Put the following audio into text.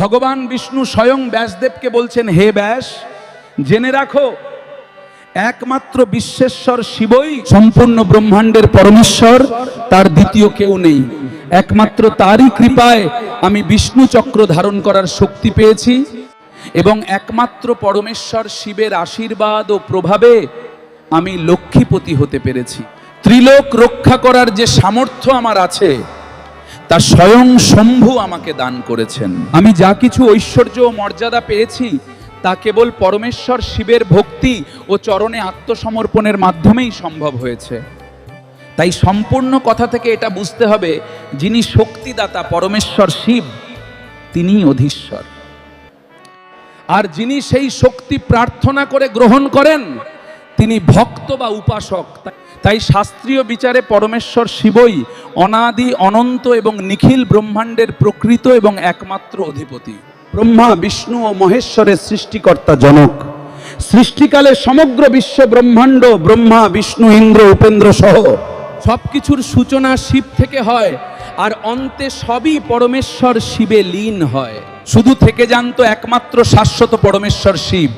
ভগবান বিষ্ণু স্বয়ং ব্যাসদেবকে বলছেন, হে ব্যাস, জেনে রাখো একমাত্র বিশ্বেশ্বর শিবই সম্পূর্ণ ব্রহ্মাণ্ডের পরমেশ্বর, তার দ্বিতীয় কেউ নেই। একমাত্র তারই কৃপায় আমি বিষ্ণু চক্র ধারণ করার শক্তি পেয়েছি এবং একমাত্র পরমেশ্বর শিবের আশীর্বাদ ও প্রভাবে আমি লক্ষ্মীপতি হতে পেরেছি। ত্রিলোক রক্ষা করার যে সামর্থ্য আমার আছে তা স্বয়ং শম্ভু আমাকে দান করেছেন। আমি যা কিছু ঐশ্বর্য ও মর্যাদা পেয়েছি তা কেবল পরমেশ্বর শিবের ভক্তি ও চরণে আত্মসমর্পণের মাধ্যমেই সম্ভব হয়েছে। তাই সম্পূর্ণ কথা থেকে এটা বুঝতে হবে, যিনি শক্তিদাতা পরমেশ্বর শিব, তিনিই অধীশ্বর। আর যিনি সেই শক্তি প্রার্থনা করে গ্রহণ করেন তিনি ভক্ত বা উপাসক। তাই শাস্ত্রীয় বিচারে পরমেশ্বর শিবই অনাদি অনন্ত এবং নিখিল ব্রহ্মাণ্ডের প্রকৃত এবং একমাত্র অধিপতি। ব্রহ্মা বিষ্ণু ও মহেশ্বরের সৃষ্টিকর্তা জনক। সৃষ্টিকালে সমগ্র বিশ্ব ব্রহ্মাণ্ড ব্রহ্মা বিষ্ণু ইন্দ্র উপেন্দ্র সহ সবকিছুর সূচনা শিব থেকে হয়, আর অন্তে সবই পরমেশ্বর শিবে লীন হয়। শুধু থেকে জানতো একমাত্র শাশ্বত পরমেশ্বর শিব।